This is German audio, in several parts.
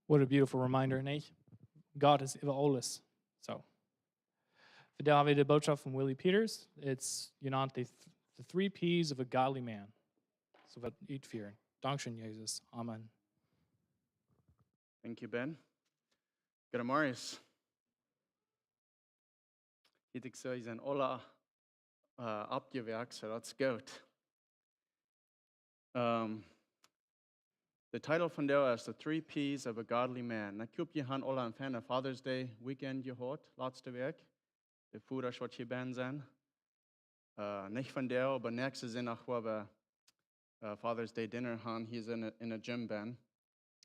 What a beautiful reminder, nicht? God is über alles. So. Für da haben wir die Botschaft von Willy Peters. It's genannt the 3 Ps of a godly man. So wird uitführen. Dankeschön, Jesus. Amen. Thank you, Ben. Good morning. Ik zou zijn alle opgewerkt, so that's good. The title van jou is The 3 Ps of a Godly Man. Ik hoop je gaan alle een fijne Father's Day weekend gehad, laatste week. De voeders wat je bent zijn. Niet van jou, maar nächste zondag waar we Father's Day dinner gaan, hier in een gym ben.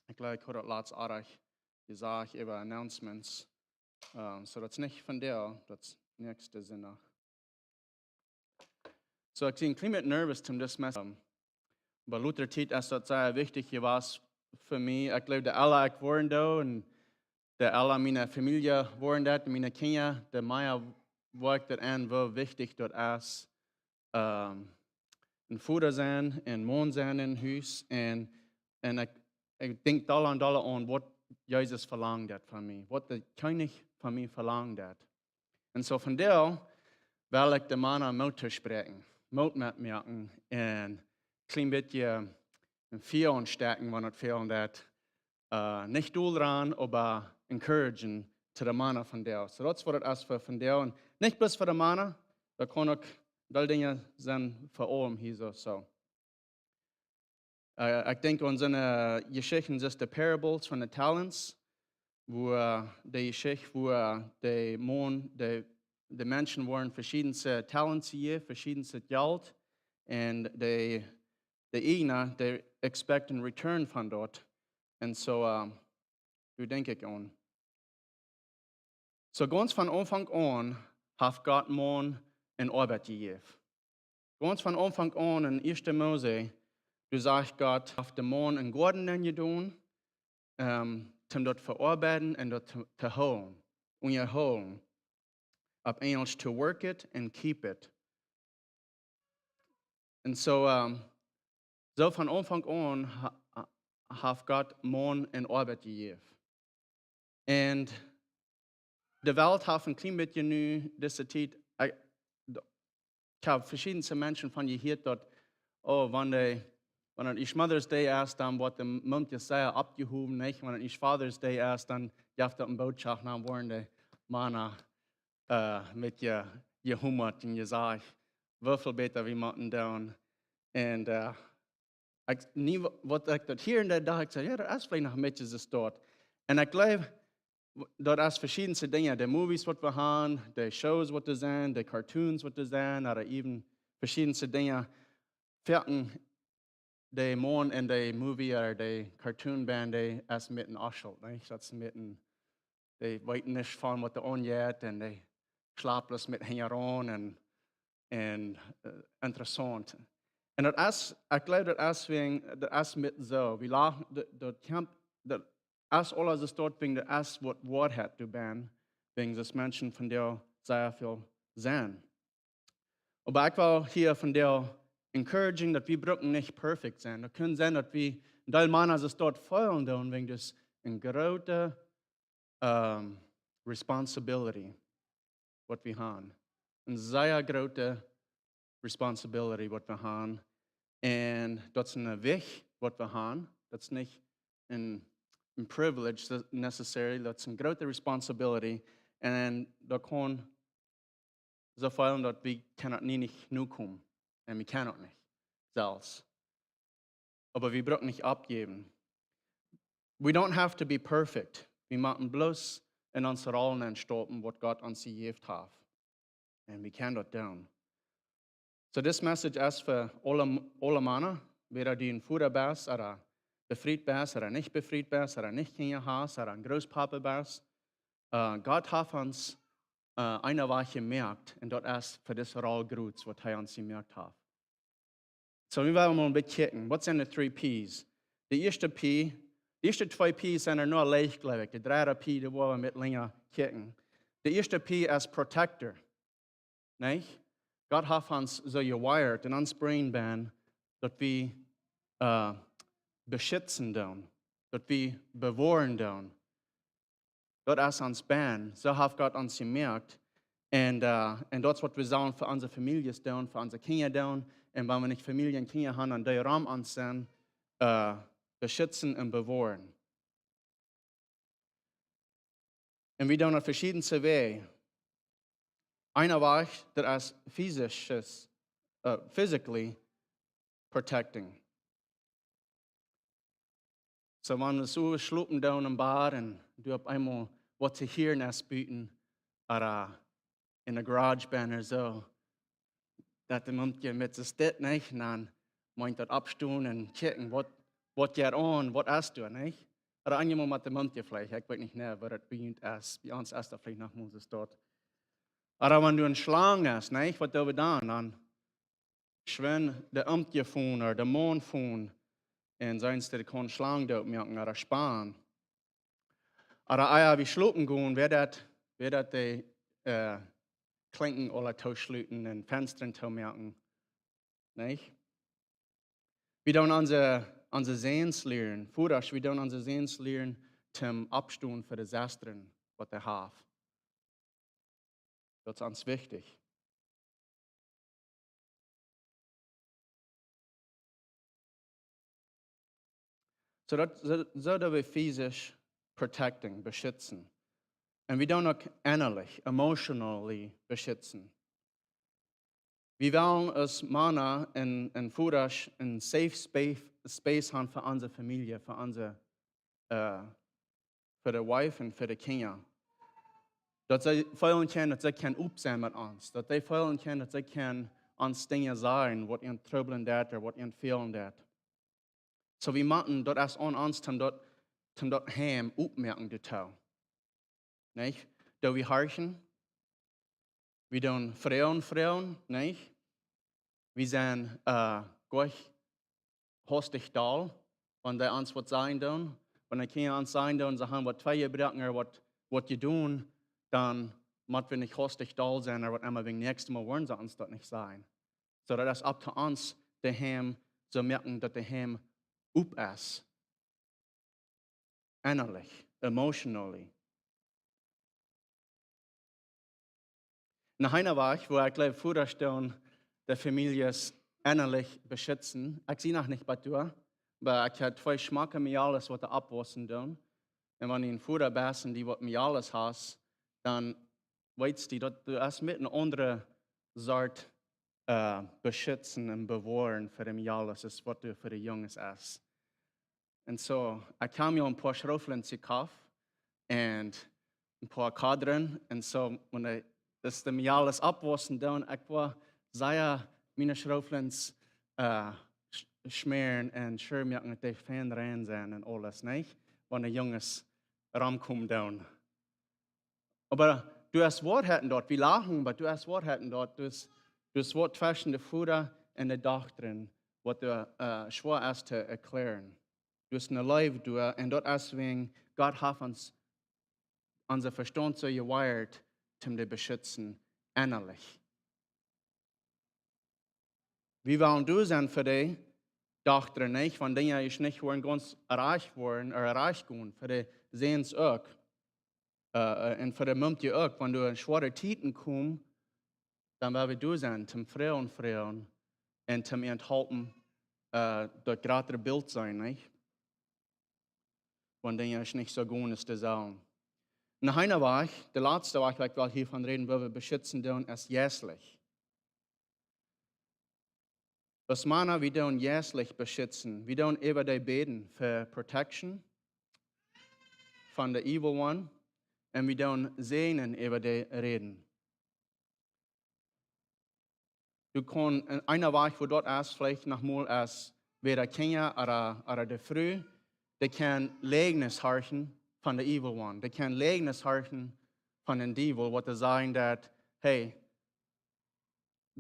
Ik glaube, ik had het laatst aardig gezegd über announcements. So that's nicht von der, that's nächste zondag. So ik ben een klein beetje nervous om dit mes. Maar Luther tijd is dat zeer wichtig was voor mij. Ik geloof dat alle ik worden daar en dat alle mijn familie worden dat, mijn kinderen, dat mij werkt dat aan wel wichtig dat is. Een vader zijn, een man zijn in huis. En ik denk dollar aan wat Jezus verlangt dat van mij. Wat de koning van mij verlangt dat. En zo van daar wil ik de mannen moed spreken. Moed metmerken. En klein beetje een vier aansteken, wanneer het veel dat. Niet doel eraan, maar encouragen te de mannen van daar. So dat is wat het is voor van daar. En niet bloß voor de mannen, dat kan ook wel dingen zijn voor allemaal hier zo. Ik denk aan zijn geschichten, is de parables van de talents, wo de geschichte, wo de mensen worden verschillende talenten gegeven, verschillende geld, en de ene, de expect een return van dat. En zo, hoe denk ik aan. So ganz van Anfang an heeft God man een arbeid gegeven. Ganz van Anfang an in 1. Mose, du sagst Gott, auf den Mann einen Garten gedaan, zum dort verarbeiten und dort zu holen. Und je holen. Auf Englisch, to work it and keep it. Und so, so von Anfang an hat Gott Mann eine Arbeit gegeben. Und die Welt hat ein klein bisschen nu, diese Zeit, ich habe verschiedene Menschen von gehört, dass, wenn ich Mother's Day ist, dann wird der Mund sehr abgehoben, nicht? Wenn ich Father's Day ist, dann darf das eine Botschaft nach worden, die Männer mit ihr gehummert und gesagt, wieviel besser wie man tun. Und wat ik dat hier en daar dacht, ik zei, ja, dat is vielleicht nog een beetje zo dort. En ik geloof, dat is verschillende dingen. De movies wat we gaan, de shows wat er zijn, de cartoons wat er zijn, of even verschillende dingen. Verten de man in de movie of de cartoon band, die is met een afschuld. Dat is met een, die weten niet van wat er aangaat en die slapen met hen en interessant. En dat is, ik geloof dat is met zo. We lachen, dat camp, dat is alles is dort, wegen dat is wat woord het te ben, wegen dat mensen van der zeer veel zijn. Maar ik wil hier van der encouraging, dat we brauchen niet perfect zijn. Dat kan zijn dat we, deel mannen is dort feilen doen, wegen dus een grote responsibility, wat we hebben. Een zeer grote responsibility, wat we hebben. En dat is een weg wat we hebben. Dat is niet een privilege necessarily. Dat is een grote responsibility. En dat kan zoveel dat we kan niet nu komen. En we kunnen het niet zelfs. Maar we brauchen niet opgeven. We don't have to be perfect. We moeten bloos in onze rollen stoppen wat God ons gegeven heeft. En we kunnen dat doen. So this message is für alle Männer, weder die ein Vater bist, oder befried bist, oder nicht befried bist, oder nicht Kinder hast, oder ein Großpapa bist. Gott hat uns eine Woche gemerkt, und das ist für das Roll gut, was er uns gemerkt hat. So wir wollen mal ein bisschen gucken, was sind die 3 Ps? Die erste 2 Ps sind nur leichtgläubig, die 3. P, die wollen wir mit länger gucken. Die erste P ist Protector, nicht? Gott hat uns so gewired in uns Brain, dass wir beschützen dürfen. dat wir bewahren doen. Dat ist uns Bein. So hat Gott uns gemerkt. Und das ist, was wir sollen für unsere Familien tun, für unsere Kinder tun. Und wenn wir nicht Familien und Kinder haben, an der Raum ansehen, beschützen und bewahren. Und wir tun auf verschiedene Wege. Einer Weg, das ist physically protecting. So, wenn wir so schlupen down im Bad und du auf einmal was zu hören hast bieten, oder in der Garage bin oder so, dass der Mund mit sich steht, nicht? Und dann meint das abstehen und checken, was geht an, was hast du, nicht? Oder einmal mit dem Mund vielleicht, ich weiß nicht mehr, was das beginnt ist. Bei uns ist das vielleicht nach Moses dort. Oder wenn du einen Schlange hast, nicht? Was tun wir dann schwimmen der Amtje von oder der Mond von, und sonst der kann Schlange dort merken oder sparen. Oder eier wie schlupen gehen, wer dat die Klinken oder tauschluten und Fenstern zu merken. Nicht? Wir tun unsere Sehens lernen. Vorher, wir tun unsere Sehens lernen zum Abstehen für Desastern, was der hat. Das ist uns wichtig. So dass wir physisch protecting, beschützen. Und wir tun auch innerlich, emotionally beschützen. Wir wollen als Männer in Vorher einen safe space haben für unsere Familie, für die Wife und für die Kinder. Dass sie fühlen können, dass sie sein mit uns. Dass sie fühlen können, dass sie uns Dinge sagen, was ihnen tröbeln dat oder was ihnen fehlen dat. So wir machen das an uns, zum dort heim aufmerken zu tun. Nicht? Da wir horchen, wir tun Frauen, nicht? Wir sind gleich hostig da, wenn die uns was sagen tun. Wenn die Kinder uns sagen tun, sie haben was beigebracht oder was die tun, dann müssen wir nicht hostig da sein, oder was immer wegen nächstes Mal wollen sie uns das nicht sagen. So das ist ab zu uns, daheim zu merken, dass daheim up ist. Innerlich, emotionally. Nach einer Woche, wo ich glaube, vorstellen, der Familie innerlich beschützen. Ich sehe noch nicht bei dir, aber ich habe zwei Schmacken mit alles, was abwaschen tun. Und wenn ich in Futter bessen, die was mit alles hast, dann weißt du, dass du es mit einer anderen Sorte beschützen und bewahren für die alles, ist, was du für die Jungs ist. Und so, ich kam ja ein paar Schraufeln zu kaufen und ein paar Kadern. Und so, wenn das mir alles abwaschen tun, ich war sehr meine Schraufeln schmieren und schön machen, dass die Fan rein sind und alles, nicht? Wenn die Jungs rankommen tun. Aber du hast Worte dort, wir lachen, aber du hast Worte dort, du hast Wort zwischen der Futter und der Doctrine, was du schwer ist zu erklären. Du hast eine Life, und dort ist wegen Gott hat uns unser Verstand so gewired, um zu beschützen, innerlich. Wie wollen du sein für die Doctrine, nicht? Von Dingen ich nicht wollen ganz erreicht worden, oder erreicht gehen, für die sehen es auch. Und für die Mumtie auch, wenn du in schwere Titen kommst, dann werden du sein, zum Frauen und zum Enthalten dort gerade Bild sein, nicht? Wenn Dinge nicht so gut ist, zu sagen. Nach einer Woche, der letzte Woche, ich will hiervon reden, wo wir beschützen tun, ist jährlich. Was Männer, wir tun jährlich beschützen. Wir tun über die beten für Protection von der Evil One. Und wir tun sehnen über die reden. Du kannst in einer Woche, wo dort ist, vielleicht nochmal als weder Kinder oder der Früh, die kann Leugnis hören von der Evil One. Die kann Leugnis hören von den Devil, was sagen, dass, hey,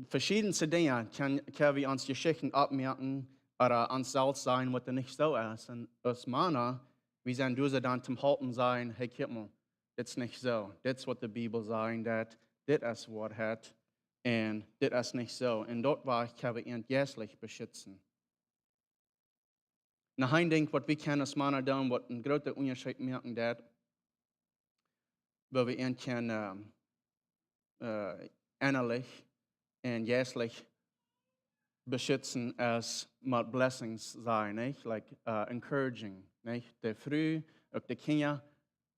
verschiedenste Dinge können wir uns Geschichten abmerken oder uns selbst sagen, was nicht so ist. Und als Männer, wir sind diese dann zum Halten sein, hey, guck mal, das ist nicht so. Das ist, was die Bibel sagt, das ist Wort hat. Und das ist nicht so. Und dort war ich, kann wir ihn jährlich beschützen. nach ein denkt, was wir kennen als Männer tun, was ein großer Unterschied merken, dat, weil wir ihn kennen, innerlich und jährlich beschützen, als mit Blessings sein, nicht? Like encouraging, nicht? Die früh, auch die Kinder,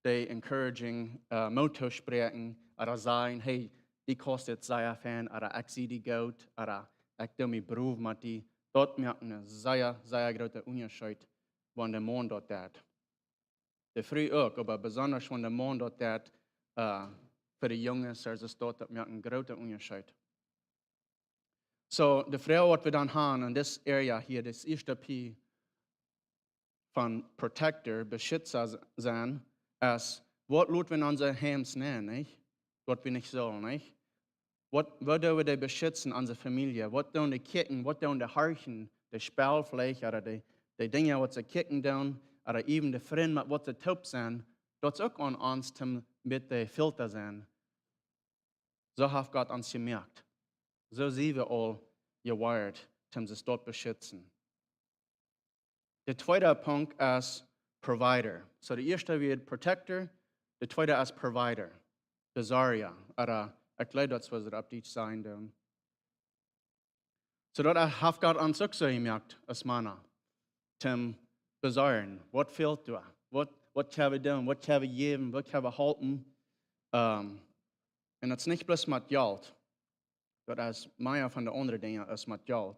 die encouraging, Motto sprechen, oder sagen, hey, die kostet sehr viel, oder ich sehe die gut, oder ich tue mich Beruf mit die. Dort merken einen sehr, sehr großen Unterschied, wenn der Mann dort hat. Die früh auch, aber besonders wenn der Mann dort hat, für die Jungen, ist es dort merken einen großen Unterschied. So, die Frau, was wir dann haben in this area hier, das erste P von Protector, Beschützer sein, ist, was tut wir in unser Heims nennen, nicht? Was wir nicht sollen, nicht? Was tun wir beschützen, unsere Familie? Was tun die Kicken, was tun die Harchen, die Spielfläche, oder die Dinge, was sie kicken tun, oder eben die Freunde, was sie taub sind, das ist auch an uns, mit den Filter sein. So hat Gott uns gemerkt. So sind wir alle gewired, sich dort beschützen. Der zweite Punkt ist Provider. So der erste wird Protector, der zweite ist Provider. Besaria. Oder ich glaube, das was Plautdietsche sein dann. So dort hat Gott uns auch so gemerkt, als Männer, zum Besaren. Was fehlt dir? Was können wir tun? Was können wir geben? Was können wir halten? Und das ist nicht bloß mit Geld. Das ist mehr von den anderen Dingen als mit Geld.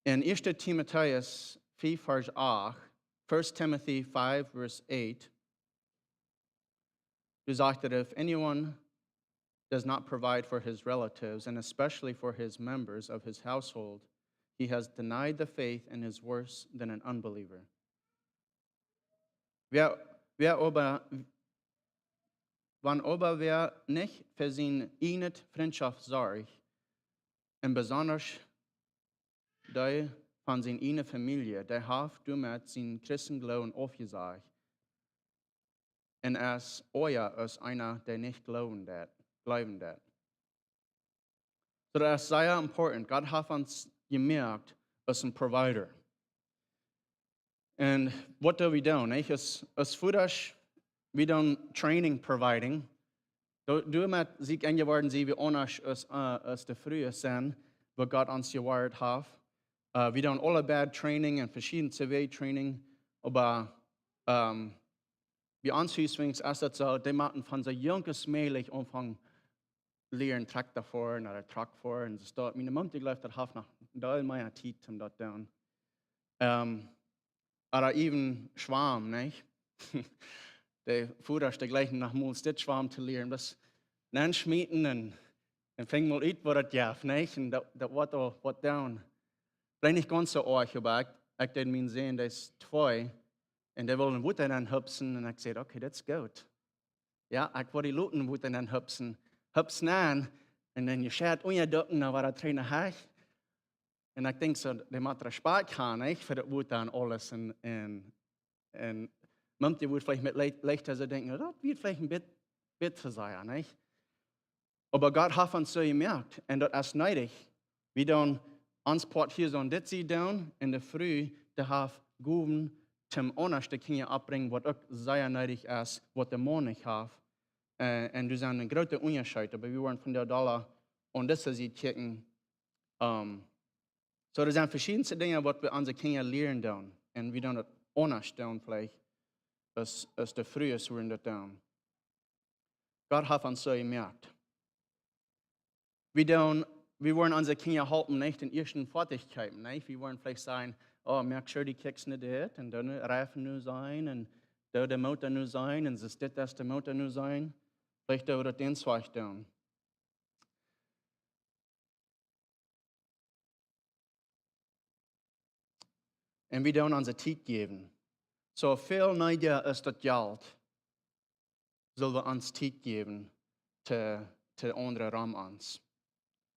In 1. Timotheus 4, Vers 8, 1 Timothy 5, Verse 8, du sagst that if anyone does not provide for his relatives, and especially for his members of his household, he has denied the faith and is worse than an unbeliever. Wann aber wer nicht für seine eigene Freundschaft sorgt, und besonders die von seiner eigenen Familie, der hat damit seinen Christenglauben aufgesagt. Und als euer als einer, der nicht glauben dat. So das ist sehr important. Gott hat uns gemerkt als ein Provider. Und was do we do? Als Fudash, wir tun Training providing. Du mit sich angeworden sie wie anders als die früher sind, wo Gott uns geworden hat. Wir tun alle bad Training und verschiedene CV-Training, aber wie uns übrigens ist das so, die machen von so junges Mädchen anfangen lernen Traktor fahren oder Truck fahren und so. Meine Mutter läuft das halb nach da in meiner Zeit zum dort down. Oder even Schwarm, nicht? Der Fuhrer ist der gleichen nach Mund den Schwarm zu lernen, das dann schmieden und fängt mal an, was das darf, nicht? Und das wird auch was down. Vielleicht nicht ganz so arg, aber ich den mir sehen, der ist 2 und der will einen Wutter dann hüpfen und ich sage, okay, that's gut. Ja, ich wollte die Luten Wutter dann hüpfen an und dann je schert ungeducken, dann war der Trainer heich. Und ich denke so, der macht Respekt haben, nicht? Für das Wutter und alles und manche würde vielleicht mit leichter so denken, das wird vielleicht ein bisschen sein, nicht? Aber Gott hat uns so gemerkt und das ist neidig. Wir tun uns Port hier so ein Ditzi down in der Früh, der hat Guben zum Onerste Kinder abbringen, was auch sehr neidig ist, was der Mann nicht hat. Und das ist ein großer Unterschied, aber wir waren von der Dollar und das ist die Kirchen. So, das sind verschiedene Dinge, was wir unsere Kinder lernen tun. Und wir tun das anders tun vielleicht, als der Frühe waren das tun. Gott hat uns so gemerkt. Wir wollen unsere Kinder halten, nicht in ersten Fertigkeiten, nicht? Wir wollen vielleicht sagen, oh, merk schon, die kriegst nicht das, und dann Reifen nur sein, und da der Motor nur sein, und das der Motor nur sein. Vielleicht da den Zweig tun. Und wir tun unsere Zeit geben. So viel neidiger ist das Geld, sollen wir uns Zeit geben, zu anderen Raum uns.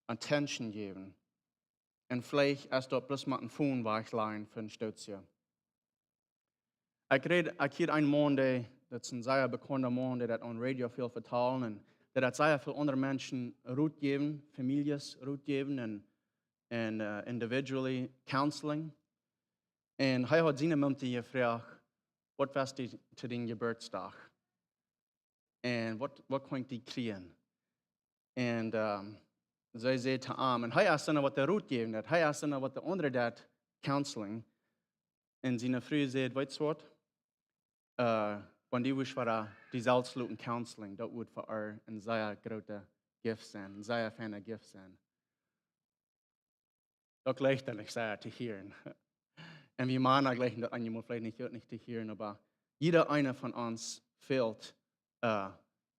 Attention geben. Und vielleicht erst dort bloß mal ein Phone weichlein für ein Stützchen. Ich kenne einen Mann, das ist ein sehr bekannter Mann, der das on Radio viel vertalen und der hat sehr viele andere Menschen Ruhe geben, Familien Ruhe geben und individually counseling. En hij had zijn mom gevraagd, wat was die te den geburtsdag? En wat kon die krijgen? En zij zei te hem, en hij asked dan wat de route gegeven had. Hij asked dan wat de andere dat counseling. En zijn vrouw zei, weet je wat? Wanneer die was die zelfsluiten counseling, dat wordt voor haar een zeer grote gift zijn, een zeer fijne gift zijn. Dat ligt er niet zeer te horen. En wie mannen gleichen dat an, je moet vielleicht nicht te horen, aber jeder einer von uns fehlt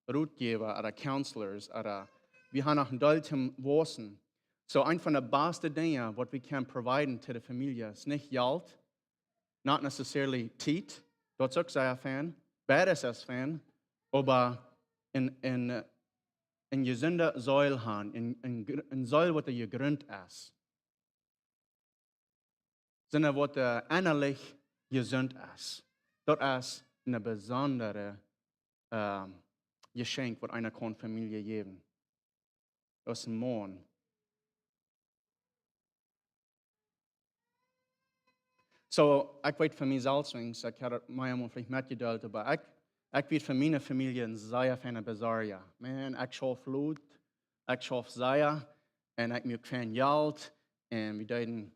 Ratgeber oder Counselors oder wir haben auch ein Daltem Wissen. So ein von der besten Dingen, was wir können providen to the Familie, ist nicht Geld, not necessarily Tiet, das auch sehr fan, beides ist fan, aber in gesunde Säule haben, in Säule, was gegründet ist. Sondern was innerlich gesund ist. Das ist eine besondere Geschenk, was einer kann Familie geben. Das ist ein Mann. So, ich weiß für mich selbst, ich habe mir vielleicht mitgeteilt, aber ich weiß für meine Familie ein sehr feiner Besorger. Man, ich schaffe Blut, ich schaffe sehr, und ich möchte kein Geld, und wir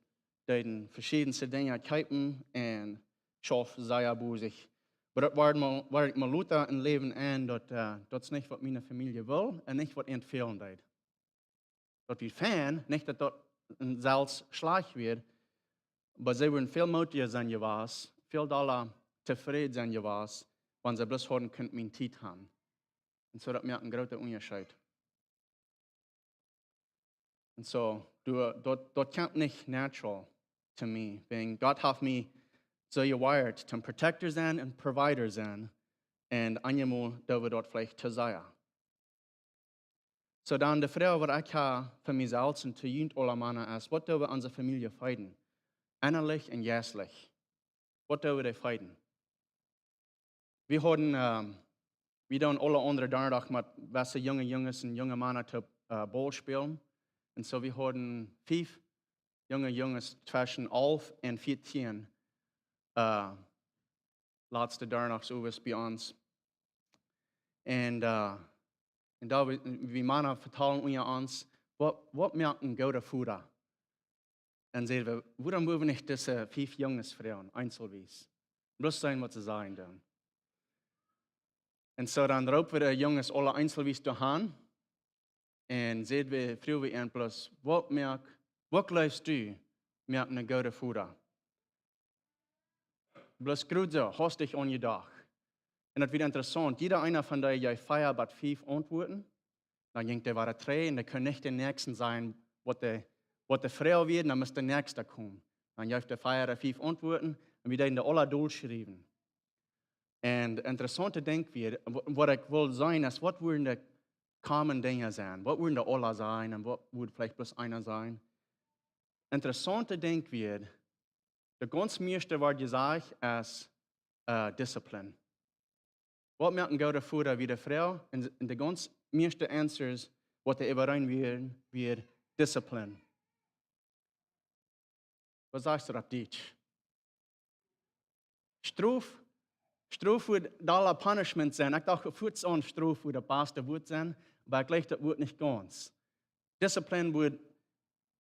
deuten verschiedenste Dinge kijken, und schaffe sehr busig. Aber das war ich mal Luther im Leben an, das ist nicht, was meine Familie will, und nicht, was empfehlen deed. Dat wir fan, nicht, dass das ein Salz schlecht wird, aber sie würden viel mutiger sein gewesen, viel doller zufrieden sein gewesen, wenn sie bloß hören könnten, mein Tiet haben. Und so, das macht einen großen Unterschied. Und so, das kommt nicht natural to me. Weil Gott hat mich so gewired, zum Protector sein und Provider sein. Und einmal dürfen wir dort vielleicht zu sein. So, dann die Frage, was ich habe für mich selbst und zu Jugend aller Männer ist, was dürfen wir unsere Familie feiden? Innerlich und jässlich. Was dürfen wir feiden? Wir haben alle andere Donnerdag mit welche junge Jungs und junge Männer zu Ball spielen. Und so wir haben 5 junge Jungs zwischen 11 und 14 letzte Donnerdags übers bei uns. Und da wir Männer vertellen uns, was macht ein guter Führer? Und sagen wir, warum müssen wir nicht diese 5 Jungs Frauen einzelweise? Bloß sein, was sie sagen dann. Und so dann roepen wir die Jungs alle einzelweise daheim. Und sehen wir, früher wie ein plus, was glaubst du, macht eine gute Führer? Bloß gut so, hast dich an gedacht. Und das wird interessant, jeder einer von denen, die feiert bei 5 antworten, dann ging der war 3 und der kann nicht der Nächste sein, was der Frau wird, dann muss der Nächste kommen. Dann gibt der Feier 5 antworten und wir haben alle durchschreiben. Und interessante Denk wird, was ich will sein, ist, was würden die common Dinge sein? Was würden die alle sein und was würde vielleicht bloß einer sein? Interessante Denk wird, der ganz meiste, was gesagt ist, Disziplin. Was macht ein guter Führer wie die Frau? Und der ganz meiste Answers, was der überein wird Disziplin. Was sagst du auf Deutsch? Straf wird dollar Punishment sein. Ich dachte, Fuß an Straf wird der beste Wort sein, aber ich glaube, das wird nicht ganz. Disziplin wird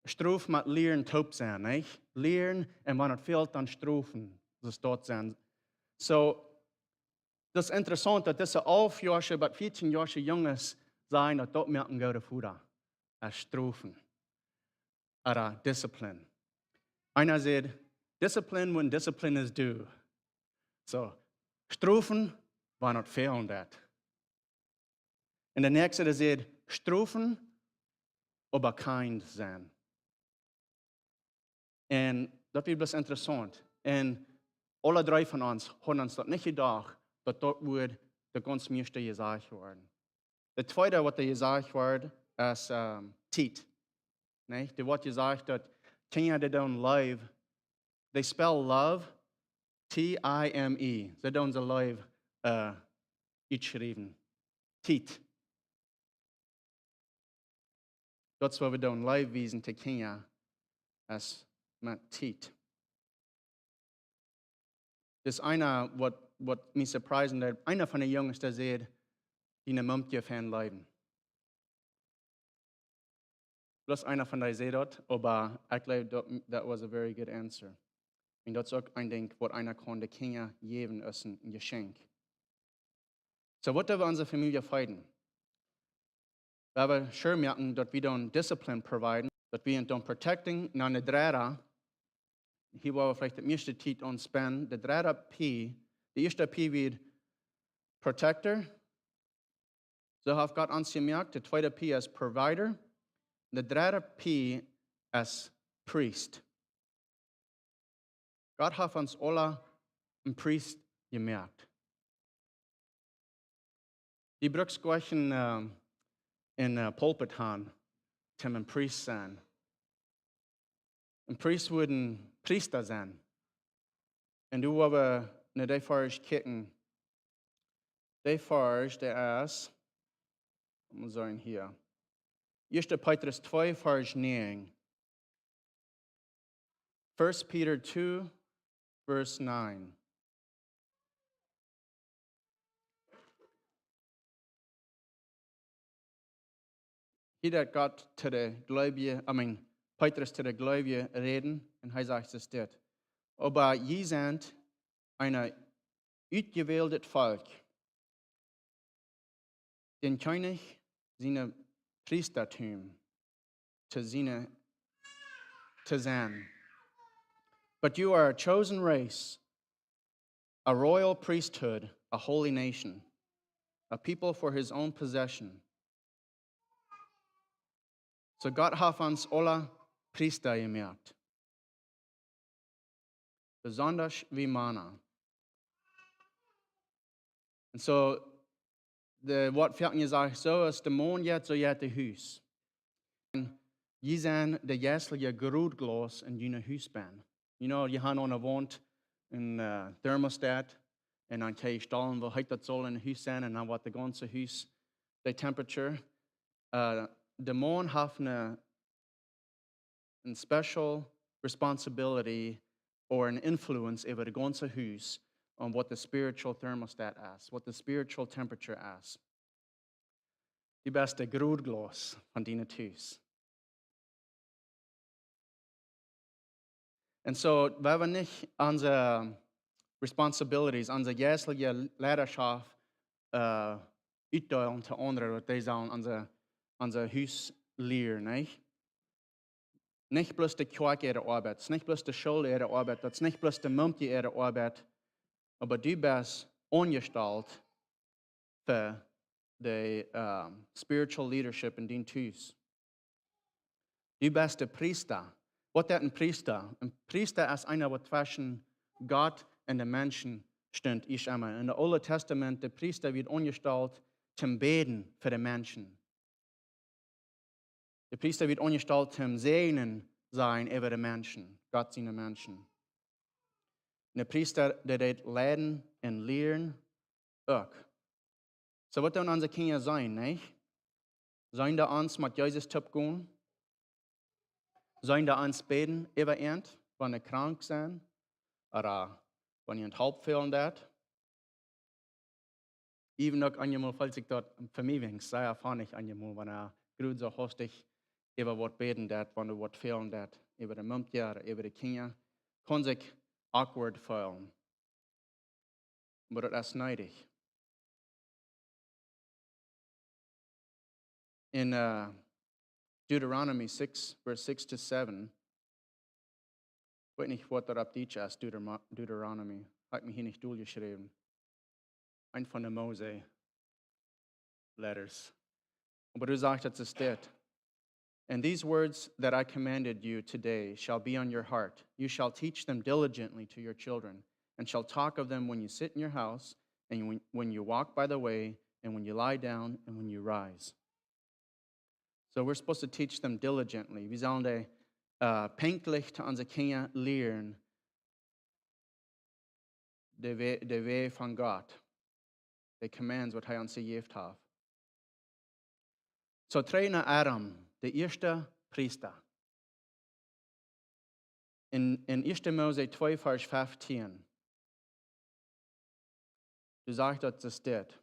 Straf mit Lehren taub sein, nicht? Lehren und wenn es fehlt, dann strafen. Das dort sein. So, das ist interessant, dass diese 11-jährige, bis 14-jährige Jungs sagen, dass dort mehr ein guter Führer als strafen. Oder Disziplin. Einer sagt, Disziplin, when discipline is due. So, strafen, wenn es fehlen wird. Und der nächste sagt, strafen, aber kind sein. Und das wird bloß interessant. Und alle 3 von uns haben uns das nicht gedacht, dass dort wird der ganz meiste gesagt werden. Der zweite, was gesagt wird, ist Tiet. Nicht? Der wird gesagt, dass Kinder, die don't live, they spell love, T-I-M-E. Sie don't the live geschrieben. Tiet. Das, was wir don't live wiesen, die Kinder, ist mit Tiet. Das ist einer, was mich surprisen, einer von den Jungs, der sagt, die eine Mumtje-Fan leiden. Bloß einer von denen sagt das, aber ich glaube, that was a very good answer. Und das ist auch ein Ding, was einer kann den Kindern geben, ist ein Geschenk. So, was wir unsere Familie feiern? Wir haben schon merken, dass wir dann Disziplin providen, dass wir dann protecting, nach der Drehrer, hier wollen wir vielleicht das meiste Zeit uns spenden, der Drehrer P, der erste P wird Protector, so hat Gott uns gemerkt, der zweite P ist Provider, der dritte P ist Priest. Gott hat uns alle einen Priest gemerkt. Die brauchst gleich in Pulpit haben, zum ein Priest sein. Ein Priest würde ein Priester sein. Und du aber ne der Farge kicken. Der Farge, der ist, muss sagen hier. 1. Petrus 2, Vers 9. 1 Peter 2, Vers 9. Hier hat Gott zu den Gläubigen, Petrus zu den Gläubigen reden, und er sagt es dort. Aber ihr seid ein ausgewähltes Volk, den König seine Priestertum zu sein. But you are a chosen race, a royal priesthood, a holy nation, a people for his own possession. So Gott hat uns alle Priester gemerkt. Besonders wie Männer. Und so, das Wort fällt mir sagt, so ist der Mond jetzt, so jetzt der Hus. Je zijn de jäslige grootglas in je huisbaan. You know, je hebt woont in thermostat en dan kan je stellen hoe heet dat zal in het huis zijn en dan wat de ganze huis, de temperature. De man heeft een special responsibility or an influence over the ganze huis on what the spiritual thermostat is, what the spiritual temperature is. Die beste grootglas van die huis. And so, weil wir nicht unsere responsibilities, unsere geistliche Leidenschaft uitdelen zu anderen, die sollen unser Haus lehren, nicht? Nicht bloß die Kirche ihre Arbeit, es ist nicht bloß die Schule ihre Arbeit, es ist nicht bloß die Mumtje ihre Arbeit, aber du bist angestellt für die spiritual leadership in dein Haus. Du bist der Priester. Was ist ein Priester? Ein Priester ist einer, der zwischen Gott und den Menschen steht. In dem Alten Testament, der Priester wird angestellt zum Beten für die Menschen. Der Priester wird angestellt zum Segnen sein über die Menschen, Gott seine Menschen. Und der Priester, der wird lehren und lehren auch. So was dann unsere Kinder sein, nicht? Sollen da uns mit Jesus Tipp gehen? Sollen da uns beten über ihn, wenn sie krank sind? Oder wenn ihr halb fehlen wird? Even noch einmal, falls ich dort für mich wegen sehr erfahren, einmal, wenn gut so hostig über was beten wird, wenn du was fehlen wird, über die Mumtje oder über die Kinder, kann sich awkward fühlen. Aber das ist neidig. In Deuteronomy 6, Vers 6 to 7, ich weiß nicht, was der Plautdietsche ist, Deuteronomy, hat mich hier nicht durchgeschrieben. Ein von den Mose-Letters. Aber du sagst, es ist das. And these words that I commanded you today shall be on your heart. You shall teach them diligently to your children, and shall talk of them when you sit in your house, and when you walk by the way, and when you lie down, and when you rise. So we're supposed to teach them diligently. Wir sollen die pünktlich zu unseren Kindern lehren, der Weg von Gott, die Commands, was er uns gegeben hat. So traine Adam, der erste Priester. In 1. Mose 2, Vers 15. Du sagst, dass es steht.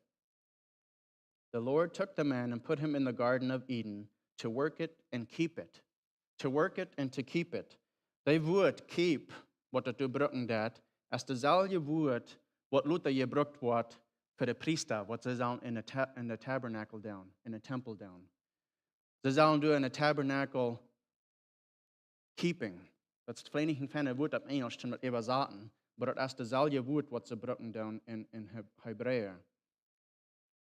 The Lord took the man and put him in the Garden of Eden to work it and keep it. To work it and to keep it. They would keep wat dat du brukken dat, as dezelfde woord wat Luther gebruikt wordt voor de priester, wat ze zullen in de tabernacle doen, in de tempel doen. Ze zullen doen in de tabernacle keeping. Dat is het Vereniging van het woord op Engels, toen we even zaten, maar dat is dezelfde woord wat ze brukken doen in Hebreeën.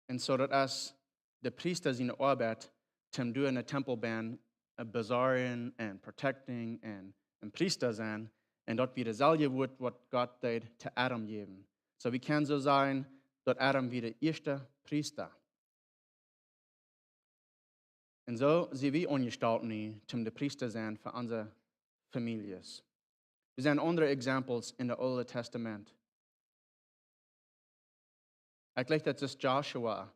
En zo dat als de priester zijn arbeid, te doen in de tempel ben, bezorgen en protecting en priester zijn, en dat weer dezelfde woord wat God deed te Adam geven. So we kunnen zo zijn dat Adam weer de eerste priester. En zo zijn we ongesteld nu, om de priester zijn voor onze families. Er zijn andere examples in het Oude Testament. Ik leg dat is Joshua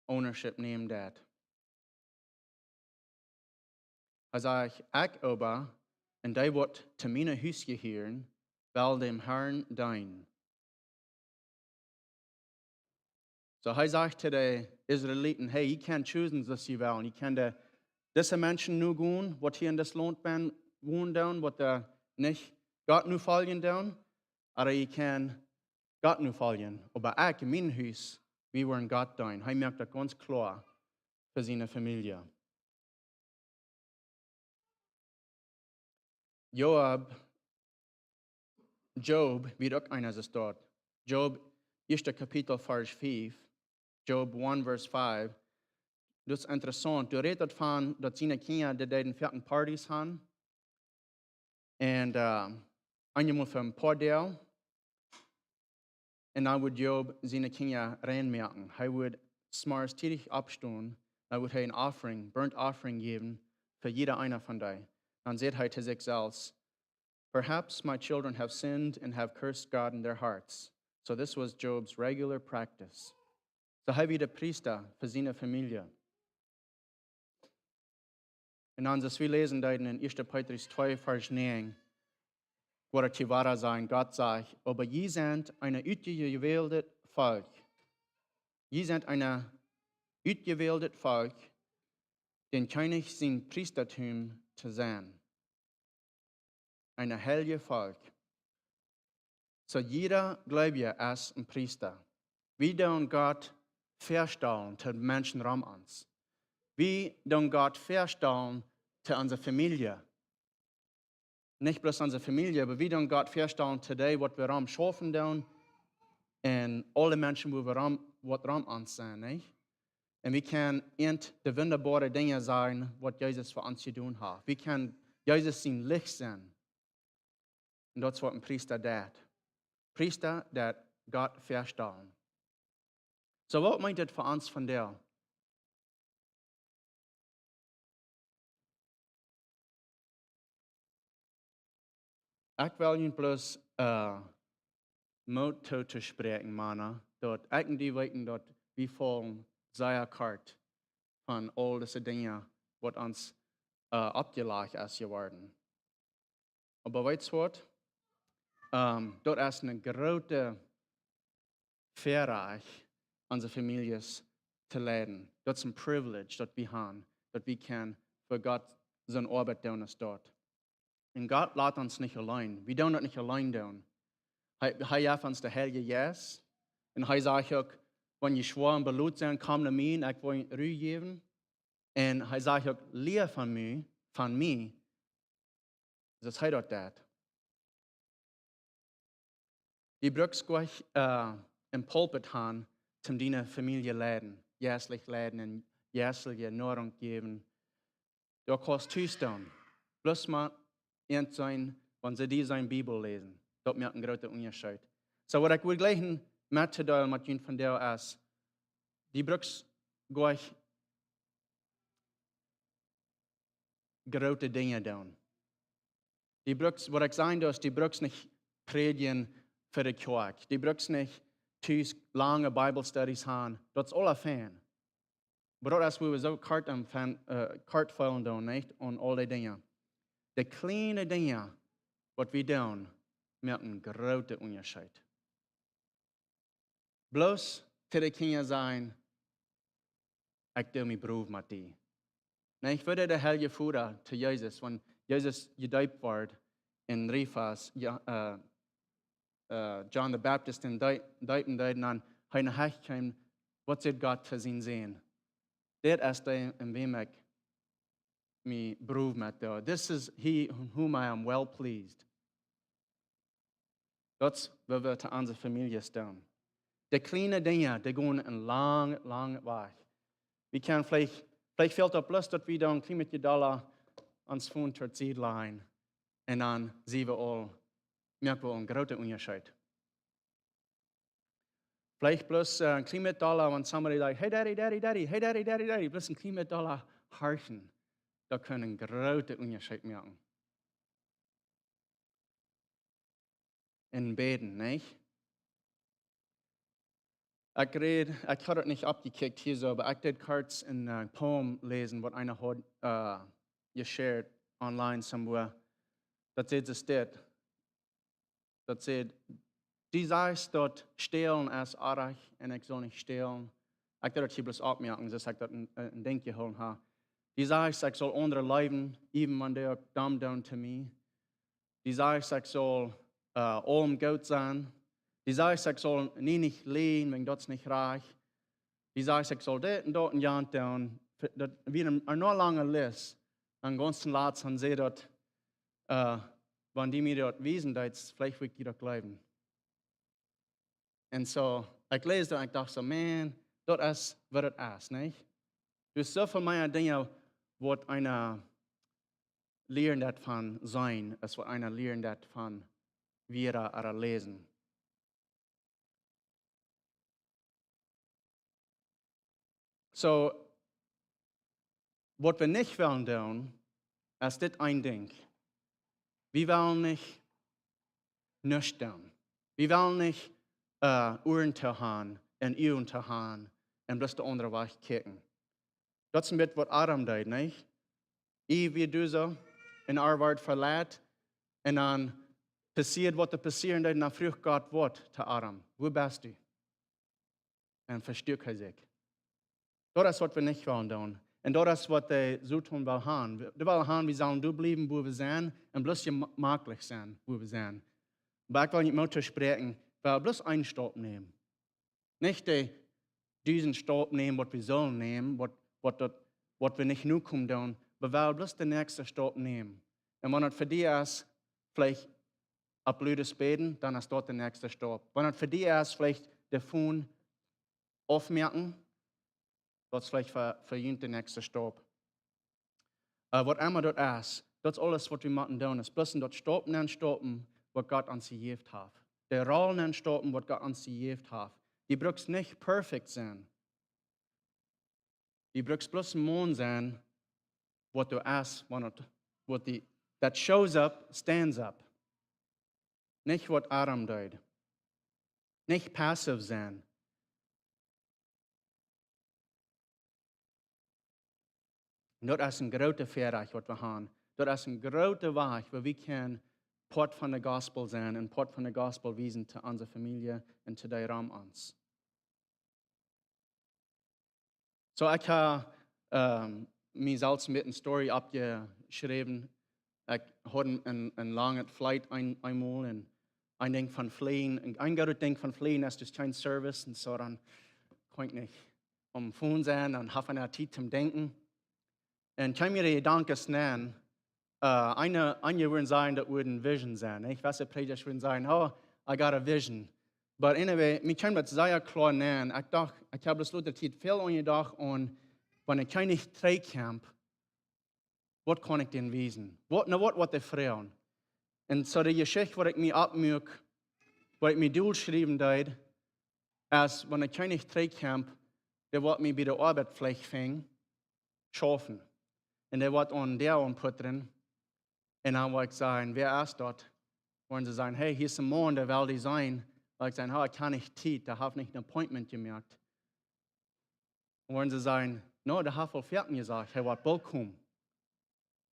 ownership neemt dat. Hij zegt, ik aber, en die wordt te mijn huis geheeren, wel dem Herrn dien. So hij zegt zu de Israeliten, hey, je kan chosen zoals je wil. Je kan deze mensen nu doen, wat hier in das land ben, wonen, wat niet God nu volgen doen, maar je kan God nu volgen. Maar ik in mijn huis, we worden God dien. Hij maakt dat ganz klar voor zijn familie. Job wird auch einer so dort. Job, 1. Kapitel, Vers 5. Job 1, Vers 5. Das ist interessant. Du redest davon, dass seine Kinder die den vierten Partys haben. Und einmal für ein paar Tage. Und dann wird Job seine Kinder reinmerken. Er wird smars tätig abstehen. Dann wird er ein Offering, Burnt Offering geben für jeder einer von denen. Dann sagt er zu sich selbst, perhaps my children have sinned and have cursed God in their hearts. So this was Job's regular practice. So er wie der Priester für seine Familie. Und dann, als wir lesen in 1. Petrus 2, Vers 9, wo er zu wahr sein, Gott sagt, aber ihr seid ein ausgewähltes Volk. Ihr seid ein ausgewähltes Volk, den König sein Priestertum zu sein. Ein heiliges Volk. So jeder Gläubige ist ein Priester. Wir tun Gott verstellen zu Menschen rum uns. Wir tun Gott verstellen zu unserer Familie. Nicht bloß unsere Familie, aber wir tun Gott verstellen zu dem, was wir rum schaffen tun und alle Menschen, wo wir rum uns sind. Nicht? Und wir können die wunderbaren Dinge sein, was Jesus für uns zu tun hat. Wir können Jesus sein Licht sein. Und das ist, was ein Priester tut. Priester, der Gott verstellen. So, was meint das für uns von der? Ich will Ihnen bloß Mut zu sprechen, Mann, dort eigentlich weten, dort wir folgen sehr kart von all diese Dinge, was uns abgelegt ist geworden. Aber weißt du was? Dort ist eine große Verreich, unsere Familien zu leiden. Das ist ein Privilege, das wir haben, dass wir können für Gott seine Arbeit tun ist dort. Und Gott lässt uns nicht allein. Wir tun das nicht allein tun. Er gibt uns der Heilige Geist. Und er sagt auch, wenn ihr schwor und belohnt sind, komm zu mir, ich will euch Ruhe geben. Und er sagt auch, lehr von mir. Das heißt auch das. Die brauchst gleich im Pulpit haben, zum deine Familie leiden, jährlich leiden und jährliche Nahrung geben. Du kannst tun. Bloß mal sein, wenn sie seine Bibel lesen. Das macht einen großen Unterschied. So, was ich will gleich mitteilen mit Ihnen von der ist, die brauchst gleich große Dinge tun. Die brauchst, was ich sagen darf, die brauchst nicht predigen für die Kirche. Die brauchst nicht lange Bible Studies haben. Das ist alles fein. Aber das ist, wo wir so kartfallen tun, nicht? Und all die Dinge. Die kleinen Dinge, was wir tun, machen einen großen Unterschied. bloß te de Kinder sein, ich doe mich proef met die. Nee, ich würde der Helge Fuder zu Jesus, wenn Jesus gedeupt wird in Rifas, ja, John the Baptist in Deupen deuten an, hij hecht kwam, wat zit Gott te zien sehen. Dit is de in wem ik me proef met door. This is he whom I am well pleased. Dat wil we te onze familie staan. De kleine dingen, die gaan een lange weg. We kunnen vielleicht fehlt auch bloß, dass wir dann ein mit Dollar ans Fund zur Zeit leihen. Und dann sehen wir all, merken wir einen großen Unterschied. Vielleicht bloß ein mit Dollar, wenn somebody like, hey Daddy, hey Daddy, bloß ein mit Dollar horchen. Da können große Unterschied merken. In Beten, nicht? Ich habe das nicht abgekickt hier so, aber ich habe kurz ein Poem lesen, was einer hat geshared online somewhere. Das sagt es dort. Das sagt, die sagst dort stehlen als arg und ich soll nicht stehlen. Ich habe das hier bloß abmerken, dass ich das ein Ding geholt habe. Die sagst, ich soll andere leiden, even wenn they are dumb down to me. Die sagst, ich soll allem gut sein. Die sagst, ich soll nie nicht lehnen, wenn das nicht reicht. Die sagst, ich soll dort und dort und ja tun. Wie eine noch lange Liste. An ganzen Latz haben sie dort, wenn die mir dort wiesen, dass vielleicht will ich dort bleiben. Und so, ich lese das und ich dachte so, man, das ist, was das ist, nicht? Du hast so viele mehr Dinge, was einer lernt davon sein, als was einer lernt davon wieder oder lesen. So, was wir nicht wollen tun, ist das ein Ding. Wir wollen nicht nichts tun. Wir wollen nicht Uhren zu haben und Uhren zu haben und bloß der andere Weg kicken. Das ist mit, was Adam deed, nicht? Wie du so in Arbeit verlässt und dann passiert, was passieren deed, und dann fragt Gott, was zu Adam? Wo bist du? Und verstört er sich. Das ist, was wir nicht wollen tun. Und das ist, was die so tun will haben. Die wollen haben, wir sollen da bleiben, wo wir sind, und bloß möglich sein, wo wir sind. Aber ich will nicht mehr sprechen, weil bloß einen Stopp nehmen. Nicht diesen Stopp nehmen, was wir sollen nehmen, was wir nicht nur kommen tun, aber bloß den nächsten Stopp nehmen. Und wenn das für dich ist, vielleicht ein blödes Beten, dann ist dort der nächste Stopp. Wenn das für dich ist, vielleicht davon aufmerken, das ist vielleicht für ihn der nächste Stopp. Was immer dort ist, das ist alles, was wir machen tun, ist bloß dort stoppen, was Gott uns gegeben hat. Der Rollen stoppen, was Gott uns gegeben hat. Die brauchst nicht perfekt sein. Die brauchst bloß ein Mond sein, was du hast, that shows up, stands up. Nicht, was Adam deed. Nicht passiv sein. Und das ist ein großer Verreich, was wir haben. Das ist ein großer Weg, wo wir können Port von der Gospel sein und Port von der Gospel wiesen zu unserer Familie und zu der Raum uns. So, ich habe mir selbst mit einer Story abgeschrieben. Ich hatte eine lange Flight einmal und ein Ding von Fliehen. Ein gutes Ding von Fliehen ist das kein Service und so, dann kann ich nicht am Phone sein und habe eine Zeit zum Denken. Und kann mir die Gedanken nennen, einige würden sagen, das würde eine Vision sein. Ich weiß, die Prediger würden sagen, oh, I got a vision. But anyway, mir kann das sehr klar nennen. Ich dachte, ich habe das Leute Zeit viel angedacht und wenn ich keine Treikamp, was kann ich denn wiesen? Was die Frauen? Und so die Geschichte, die ich mir abmüge, was ich mir durchschreiben deed, ist, wenn ich keine Treikamp, der wird mir bei der Arbeit vielleicht fängt, schaffen. Und der wird an der anputtern. Und dann wird ich sagen, wer ist dort? Wollen sie sagen, hey, hier ist ein Mann, der will die sein. Weil ich sagen, oh, ich kann nicht Zeit, der hat nicht ein Appointment gemerkt. Und wollen sie sagen, no, der hat voll fertig gesagt, er wird bald kommen.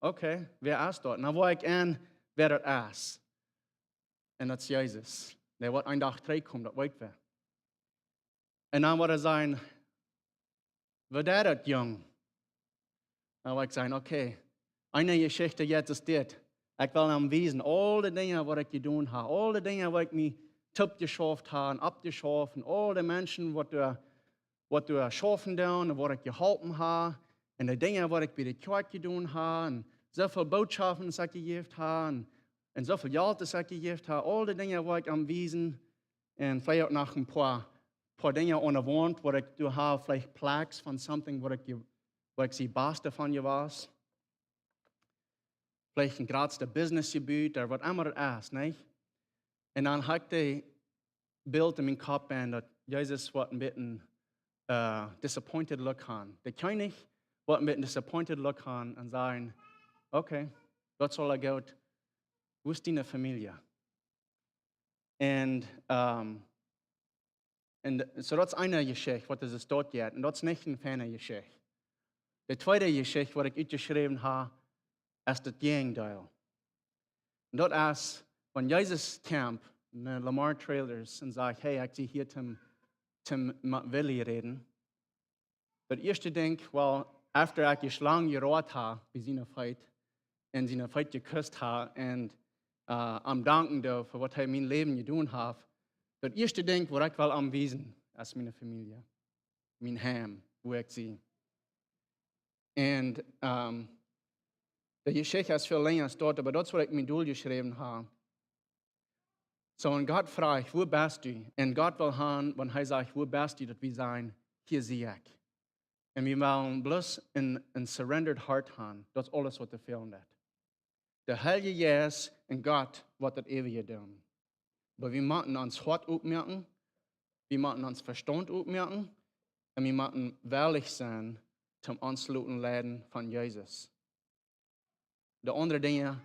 Okay, wer ist dort? Und dann wollte ich an, wer das ist. Und das ist Jesus. Der wird ein Tag 3 kommen, das weiß wer. En dan wordt zijn, wat is dat, jong? Dan wil ik zeggen, oké, eine Geschichte jetzt ist dit. Ik wil hem wijzen, al de dingen wat ik gedaan heb, al de dingen wat ik me top geschaft heb en abgeschaft, en al de mensen wat du geschaffen doen en wat ik geholpen heb, en de dingen wat ik bij de kerk gedaan heb, en zoveel boodschappen dat ik gegeven heb, en zoveel geld dat ik gegeven heb, al de dingen wat ik am wijzen, en vielleicht ook nog een paar dingen onderwoond, wat ik doe heb, vielleicht plaques van something wat ik zie beste van je was. Vielleicht een grootste businessgebied, of wat immer het is, nee? En dan had ik de beeld in mijn kop en dat Jezus wat een beetje disappointed look aan. De koning wat een beetje disappointed look aan en zeggen, oké, dat zal ik uit. Hoe is die familie? En so dat is een geschichte, wat is dort gaat. En dat is niet een fijne geschichte. De tweede geschichte, wat ik uitgeschreven heb, is het gegenteil. En dat is, wanneer Jezus kwam in de Lamar trailers en zei, hey, ik zie hier met Willy reden. Het eerste denk, well, after ik je slang geroerd heb bij zijn feit, en zijn feit gekust heb, en am danken voor wat hij in mijn leven gedaan heeft, het eerste denk, wat ik wil aanwijzen, is mijn familie, mijn heim, hoe ik zie. En de geschichte is veel langer als dat, maar dat is wat ik mijn doel geschreven heb. So, en God vraagt, wo bist du? En God wil gaan, wanneer hij zegt, wo bist du, dat we zijn, hier zie ik. En we willen bloos een surrendered heart gaan. Dat is alles wat de film doet. De Heilige Geest en God wat het eeuwige doen. Maar we moeten ons hart opmerken, we moeten ons verstand opmerken, en we moeten willig zijn om ons te laten leiden van Jezus. De andere dingen,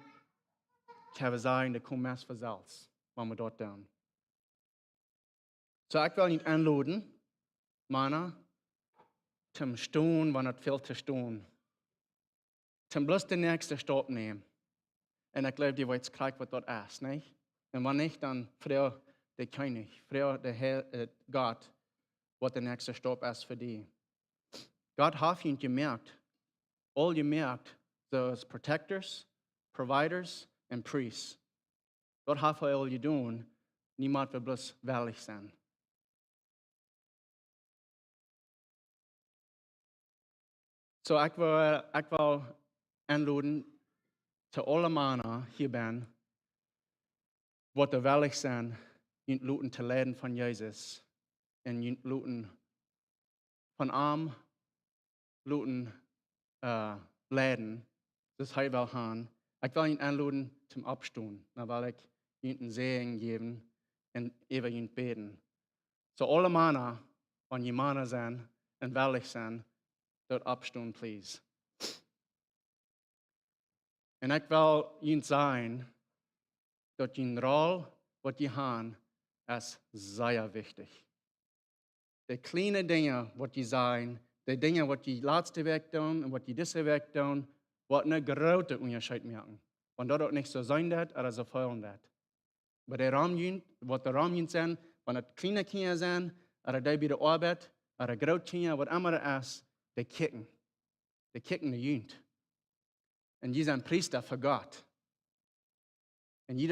kan we zeggen, dat komt meest vanzelf. Wanneer we dat doen. So, ik wil niet aanladen, mannen, zum staan, wanneer het veel te staan. Zum bloos de nächste stap nemen. En ik geloof, die weet krijgen wat dat is, nee? En wanneer niet, dan vraag de koning, vraag de God, wat de nächste stap is voor die. God heeft je gemerkt, al gemerkt, zoals protectors, providers en priests. Dat heeft hij al gedaan. Niemand wil bloos willig zijn. So, ik wil aanladen te alle mannen hier ben, wat er willig zijn, je laten te leiden van Jezus. En je laten van arm laten leiden. Dus hij wil gaan. Ik wil je aanladen zum opstaan. Dan wil ik je een zegen geven en even je beden. So, alle mannen, wanneer je mannen zijn en willig zijn, dat opstaan, please. En ik wil je zeggen, dat je rol wat je hebt, is zeer wichtig. De kleine dingen wat je zijn, de dingen wat je laatste week doen en wat je deze week doen, wat een grote onderscheid maken. Want dat ook niet zo zijn dat, er is zo veel dat. Maar de ramen, wat de ramen zijn, wanneer het kleine kinderen zijn, er bij de arbeid, er grote kinderen, wat immer het is, de kikken. De kikken de junt. En je zijn priester voor God. En je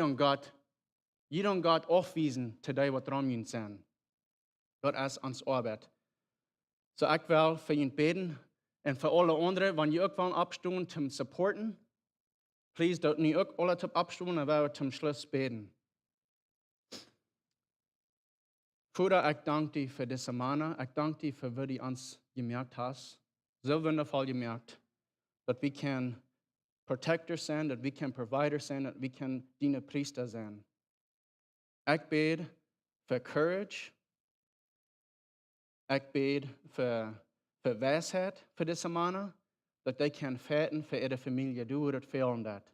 dan God afwijzen te die wat ramen zijn. Dat is ons arbeid. So, ik wil voor je beden. En voor alle anderen, wanneer je ook wil opstaan te supporten, please, dat nu ook alle te opstaan en we zum Schluss beden. Vader, ik dank je voor deze mannen. Ik dank je voor wat je ons gemerkt hast. Zo wondervol gemerkt. Dat we kan protectors zijn, dat we kan providers zijn, dat we kan dienen priester zijn. Ik bid voor courage. Ik bid voor wijsheid voor deze mannen. Dat die kan vechten voor de familie. Doe het veel om dat.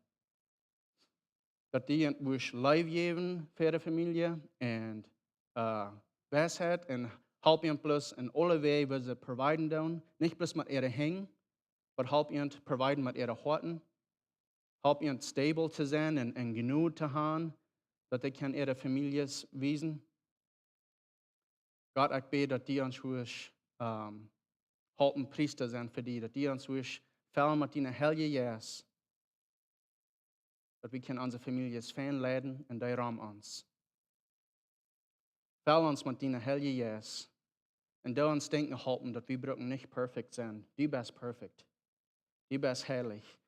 Dat die een woest lijf geven voor de familie. En wijsheid en help je plus in alle wegen wat ze providen doen. Niet plus met ihre hang, maar help je te providen met ihre harten. Help je stable te zijn en genoeg te hebben. Dat die kan ihre families wezen. Gott, ik bid dat die ons huis helpen priester zijn voor die. Dat die ons huis vullen met die heilige jas. Dat we kunnen onze families fijn leiden en die ram ons. Vul ons met die heilige jas. En doe ons denken helpen dat we brauchen nicht perfekt zijn. Die best perfect. Die best heilig.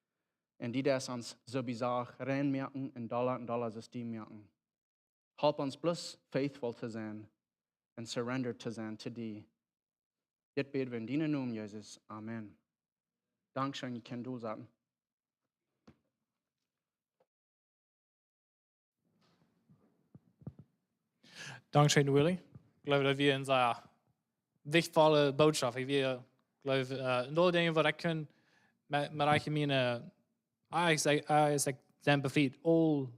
En die das ons so bizar reinmerken en dollar System merken. Help ons bloß faithful te zijn en surrendered te zijn to die. Dit beten we in die naam, Jesus. Amen. Dankeschön, je kan doorzetten. Dankeschön, Willy. Ich glaube, dass wir in seiner wichtige Botschaft, wir glaube, in alle Dinge, was ich kann, mit meine, ich sage, dann befehlt, all